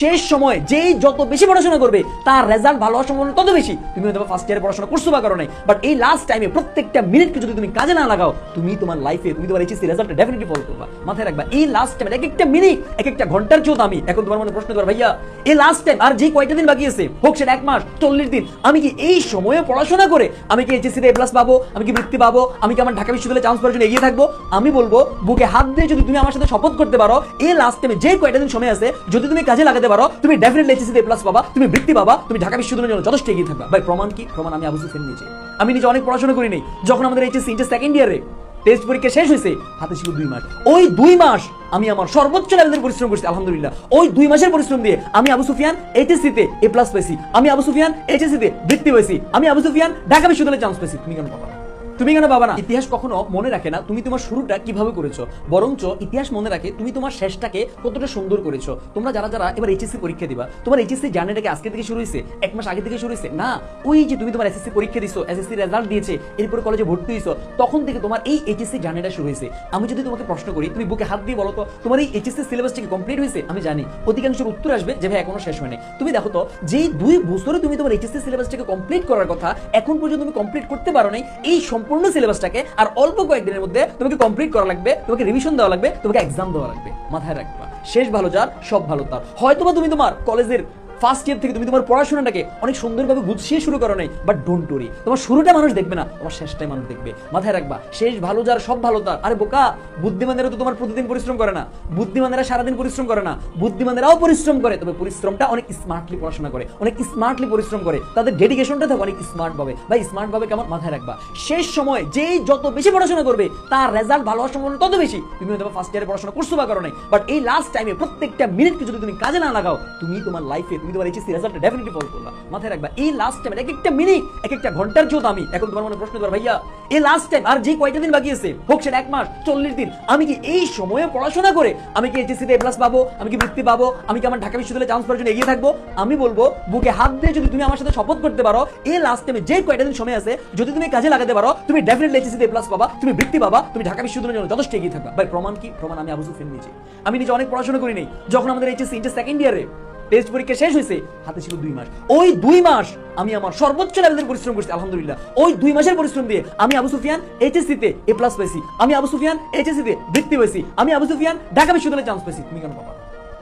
শেষ সময় যেই যত বেশি পড়াশোনা করবে তার রেজাল্ট ভালো হওয়ার সম্ভাবনা তত বেশি। তুমি হয়তো ফার্স্ট ইয়ারে পড়াশোনা করছো বা করো নাই, বাট এই লাস্ট টাইমে প্রত্যেকটা মিনিটকে যদি তুমি কাজে না লাগাও, তুমি তোমার লাইফে তুমি তোমার এইচএসসি রেজাল্টটা ডেফিনেটলি ফলো করবা। মাথায় রাখবা এই লাস্ট টাইমে এক একটা মিনিট এক একটা ঘন্টার চেয়েও দামি। এখন তোমার মনে প্রশ্ন কর, ভাইয়া এই লাস্ট টাইম আর যে কয়টা দিন বাকি আছে, হোক সেটা 1 মাস 40 দিন, আমি কি এই সময়ে পড়াশোনা করে আমি কি এইচএসসি তে এ প্লাস পাবো, আমি কি বৃত্তি পাবো, আমি কি আমার ঢাকা বিশ্ববিদ্যালয়ে চান্স পাওয়ার জন্য এগিয়ে থাকবো? আমি বলবো বুকে হাত দিয়ে যদি তুমি আমার সাথে শপথ করতে পারো এই লাস্ট টাইমে যে কয়টা দিন সময় আছে যদি তুমি কাজে লাগাতে পারো, তুমি ডেফিনেটলি এইচএসসি তে প্লাস পাবা, তুমি বৃত্তি পাবা, তুমি ঢাকা বিশ্ববিদ্যালয়ের জন্য যথেষ্ট এগিয়ে থাকবা। ভাই প্রমাণ কি? প্রমাণ আমি আবু সুফিয়ান নিজে। আমি নিজে অনেক পড়াশোনা করি নাই। যখন আমাদের এইচএসসি ইন্টার সেকেন্ড ইয়ারে টেস্ট পরীক্ষা শেষ হয়েছে, হাতে ছিল 2 মাস। ওই 2 মাস আমি আমার সর্বোচ্চ লেভেলের পরিশ্রম করছি আলহামদুলিল্লাহ। ওই 2 মাসের পরিশ্রম দিয়ে আমি আবু সুফিয়ান এইচএসসি তে এ প্লাস পেয়েছি, আমি আবু সুফিয়ান এইচএসসি তে বৃত্তি পেয়েছি, আমি আবু সুফিয়ান ঢাকা বিশ্ববিদ্যালয়ে চান্স পেয়েছি। তুমি কেন পাবা? তুমি কেন পাবা না? ইতিহাস কখনো মনে রাখে না তুমি তোমার শুরুটা কিভাবে করেছো, বরঞ্চ ইতিহাস মনে রাখে তুমি তোমার শেষটাকে কতটা সুন্দর করেছো। তোমরা যারা যারা এবার এইচএসসি পরীক্ষা দিবা, তোমার এইচএসসি জার্নিটাকে আজকে থেকে শুরু হয়েছে, 1 মাস আগে থেকে শুরু হয়েছে না। ওই যে তুমি তোমার এসএসসি পরীক্ষা দিছো, এসএসসি রেজাল্ট দিয়েছে, এরপর কলেজে ভর্তি হইছো, তখন থেকে তোমার এই এইচএসসি জার্নিটা শুরু হয়েছে। আমি যদি তোমাকে প্রশ্ন করি, তুমি বুকে হাত দিয়ে বলো তো তোমার এই এইচএসসি সিলেবাসটা কি কমপ্লিট হয়েছে? আমি জানি অধিকাংশের উত্তর আসবে যে ভাই এখনো শেষ হয়নি। তুমি দেখো তো যেই 2 বছরে তুমি তোমার এইচএসসি সিলেবাসটাকে কমপ্লিট করার কথা, এখন পর্যন্ত তুমি কমপ্লিট করতে পারো নাই। এই সম্পূর্ণ সিলেবাসটাকে আর অল্প কয়েকদিনের মধ্যে তোমাকে কমপ্লিট করা লাগবে, তোমাকে রিভিশন দেওয়া লাগবে, তোমাকে এক্সাম দেওয়া লাগবে। মাথায় রাখবা শেষ ভালো যার সব ভালো তার। হয়তোবা তুমি তোমার কলেজের ফার্স্ট ইয়ার থেকে তুমি তোমার পড়াশোনাটাকে অনেক সুন্দরভাবে গুছিয়ে শুরু করো নাই, বাট ডোন্ট ওয়ারি, তোমার শুরুটা মানুষ দেখবে না, তোমার শেষটাই মানুষ দেখবে। মাথায় রাখবা শেষ ভালো যার সব ভালো তার। আরে বোকা, বুদ্ধিমানেরা তো তোমার প্রতিদিন পরিশ্রম করে না, বুদ্ধিমানেরা সারাদিন পরিশ্রম করে না, বুদ্ধিমানেরাও পরিশ্রম করে, তবে পরিশ্রমটা অনেক স্মার্টলি পড়াশোনা করে, অনেক স্মার্টলি পরিশ্রম করে, তাদের ডেডিকেশনটা থাকে অনেক স্মার্ট ভাবে। ভাই স্মার্ট ভাবে কেমন? মাথায় রাখবা শেষ সময় যেই যত বেশি পড়াশোনা করবে তার রেজাল্ট ভালো হওয়ার সম্ভাবনা তত বেশি। তুমি হয়তো ফার্স্ট ইয়ারে পড়াশোনা করছো বা করো নাই, বাট এই লাস্ট টাইমে প্রত্যেকটা মিনিটকে যদি তুমি কাজে না লাগাও, তুমি তোমার লাইফে তুমি তোমার এইচএসসি রেজাল্টটা ডেফিনেটলি ফলো করবা। মাথায় রাখবা এই লাস্ট টাইম এক একটা মিনিট এক একটা ঘন্টার চেয়েও দামি। এখন তোমার মনে প্রশ্ন কর, ভাইয়া এই লাস্ট টাইম আর যে কয়টা দিন বাকি আছে, হোক সেটা 1 মাস 40 দিন, আমি কি এই সময়ে পড়াশোনা করে আমি কি এইচএসসি তে এ প্লাস পাবো, আমি কি বৃত্তি পাবো, আমি কি আমার ঢাকা বিশ্ববিদ্যালয়ে চান্স পাওয়ার জন্য এগিয়ে থাকবো? আমি বলবো বুকে হাত দিয়ে যদি তুমি আমার সাথে শপথ করতে পারো এই লাস্ট টাইমে যে কয়টা দিন সময় আছে যদি তুমি কাজে লাগাতে পারো, তুমি ডেফিনেটলি এইচএসসি তে এ প্লাস পাবা, তুমি বৃত্তি পাবা, তুমি ঢাকা বিশ্ববিদ্যালয়ের জন্য যথেষ্ট এগিয়ে থাকবা। ভাই প্রমাণ কি? প্রমাণ আমি আবু সুফিয়ান নিজে। আমি নিজে অনেক পড়াশোনা করি নাই। যখন আমাদের এইচএসসি ইন্টার সেকেন্ড ইয়ারে টেস্ট পরীক্ষা শেষ হয়েছে, হাতে ছিল 2 মাস। ওই 2 মাস আমি আমার সর্বোচ্চ লেভেলের পরিশ্রম করছি আলহামদুলিল্লাহ। ওই 2 মাসের পরিশ্রম দিয়ে আমি আবু সুফিয়ান এইচএসসি তে এ প্লাস পেয়েছি, আমি আবু সুফিয়ান এইচএসসি তে বৃত্তি পেয়েছি, আমি আবু সুফিয়ান ঢাকা বিশ্ববিদ্যালয়ে চান্স পেয়েছি। তুমি কেন পাবা?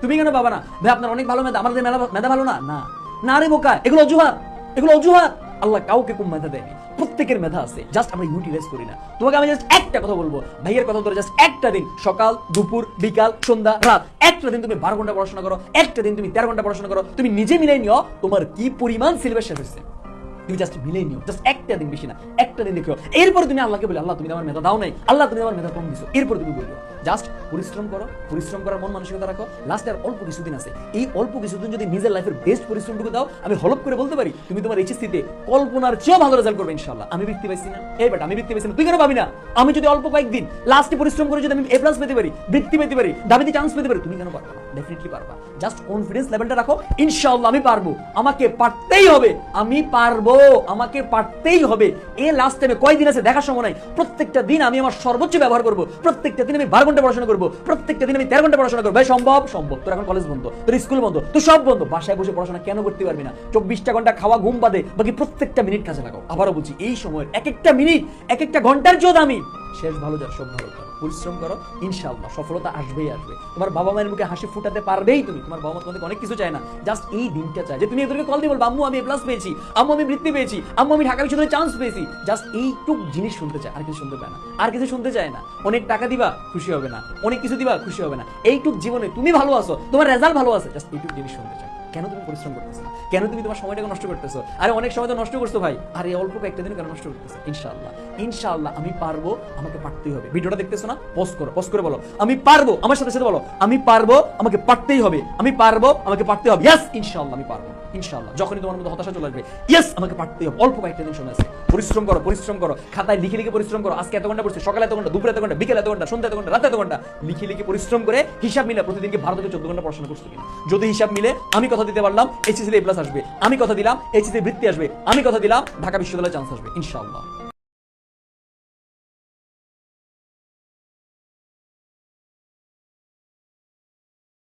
তুমি কেন পাবা না? ভাই আপনার অনেক ভালো মেধা, আমাদের মেধা ভালো না? না না রে বোকা, এগুলো অজুহাত, এগুলো অজুহাত। আল্লাহ কাউকে কম মেধা দেয়নি, প্রত্যেকের মেধা আছে, জাস্ট আমরা ইউটিলাইজ করি না। তোমাকে আমি জাস্ট একটা কথা বলবো, ভাইয়ের কথা ধরে জাস্ট একটা দিন সকাল দুপুর বিকাল সন্ধ্যা রাত একটা দিন তুমি 12 ঘন্টা পড়াশোনা করো, একটা দিন তুমি 13 ঘন্টা পড়াশোনা করো, তুমি নিজে মিলাই নিও তোমার কি পরিমাণ সিলেবাস শেষ হচ্ছে। তুমি জাস্ট মিলাই নিও, জাস্ট একটা দিন, বেশি না, একটা দিন দেখো। এরপর তুমি আল্লাহকে বলে, আল্লাহ তুমি আমার মেধা দাও নাই, আল্লাহ তুমি আমার মেধা কম দিছো। এরপর তুমি বললো জাস্ট পরিশ্রম করো, পরিশ্রম করার মন মানসিকতা রাখো। লাস্ট আর অল্প কিছুদিন আছে, এই অল্প কিছুদিন যদি নিজের লাইফের বেস্ট পরিশ্রমটুকু দাও, আমি হলপ করে বলতে পারি তুমি তোমার এইচএসসি তে কল্পনার চেয়েও ভালো রেজাল্ট করবে ইনশাআল্লাহ। আমি বৃত্তি পাইছি না, এই বাট আমি বৃত্তি পাইছি না, তুই কেন পাবি না? আমি যদি অল্প কয়েকদিন লাস্টে পরিশ্রম করে যদি আমি এ প্লাস পেতে পারি, বৃত্তি পেতে পারি, দাবিতে চান্স পেতে পারি, তুমি কেন পারবা না? ডেফিনেটলি পারবা। জাস্ট কনফিডেন্স লেভেলটা রাখো, ইনশাআল্লাহ আমি পারবো, আমাকে পারতেই হবে, আমি পারবো, আমাকে পারতেই হবে। এই লাস্ট টাইমে কয়দিন আছে দেখার সময় নাই, প্রত্যেকটা দিন আমি আমার সর্বোচ্চ ব্যবহার করবো, প্রত্যেকটা দিন আমি 12 ঘন্টা পড়াশোনা করবো, প্রত্যেকটা দিন আমি 13 ঘন্টা পড়াশোনা করবো। ভাই সম্ভব? সম্ভব। তোর এখন কলেজ বন্ধ, তোর স্কুল বন্ধ, তোর সব বন্ধ, বাসায় বসে পড়াশোনা কেন করতে পারবি না? 24টা ঘন্টা খাওয়া ঘুম বাদে বাকি প্রত্যেকটা মিনিট কাজে লাগাও। আবারও বলছি এই সময়ের এক একটা মিনিট এক একটা ঘন্টার চেয়েও দামি। শেষ ভালো যার সব ভালো তার। পরিশ্রম করো, ইনশাআল্লাহ সফলতা আসবেই আসবে। তোমার বাবা মায়ের মুখে হাসি ফুটাতে পারবেই তুমি। তোমার বাবা মা তোমাদের অনেক কিছু চায় না, জাস্ট এই দিনটা চায় যে তুমি এদেরকে কল দিয়ে বলবো, আম্মু আমি এ প্লাস পেয়েছি, আম্মু আমি বৃত্তি পেয়েছি, আম্মু আমি ঢাকা বিশ্ববিদ্যালয়ে চান্স পেয়েছি। জাস্ট এইটুক জিনিস শুনতে চায়, আর কিছু শুনতে পায় না, আর কিছু শুনতে চায় না। অনেক টাকা দিবা খুশি হবে না, অনেক কিছু দিবা খুশি হবে না। এইটুক জীবনে তুমি ভালো আছো, তোমার রেজাল্ট ভালো আছে, জাস্ট এইটুক জিনিস শুনতে চায়। কেন তুমি পরিশ্রম করতেছো? কেন তুমি তোমার সময়টাকে নষ্ট করতেছো? আরে অনেক সময় তো নষ্ট করছো ভাই, আরে অল্প একটা দিন কেন নষ্ট করতেছো? ইনশাআল্লাহ ইনশাআল্লাহ আমি পারবো, আমাকে পারতেই হবে। ভিডিওটা দেখতেছো না? পজ করো, পজ করে বলো আমি পারবো, আমার সাথে সাথে বলো আমি পারবো, আমাকে পারতেই হবে, আমি পারবো, আমাকে পারতেই হবে। ইয়েস ইনশাআল্লাহ আমি পারবো। ইনশাআল্লাহ যখনই তোমার মধ্যে হতাশা চলে আসবে, ইয়েস আমাকে পারতেই হবে, অল্প কয়েকটা দিন সময় আছে, পরিশ্রম করো, পরিশ্রম করো, খাতায় লিখে লিখে পরিশ্রম করো। আজকে এত ঘন্টা পড়ছি, সকালে এত ঘন্টা, দুপুরে এত ঘন্টা, বিকেলে এত ঘন্টা, সন্ধ্যা এত ঘন্টা, রাতে এত ঘন্টা, লিখে লিখে পরিশ্রম করে হিসাব মিলে প্রতিদিনকে 12 থেকে 14 ঘন্টা পড়াশোনা করছো কিনা। যদি হিসাব মিলে আমি কথা দিতে পারলাম এইচএসসি এ প্লাস আসবে, আমি কথা দিলাম এইচএসসি বৃত্তি আসবে, আমি কথা দিলাম ঢাকা বিশ্ববিদ্যালয়ে চান্স আসবে ইনশাআল্লাহ।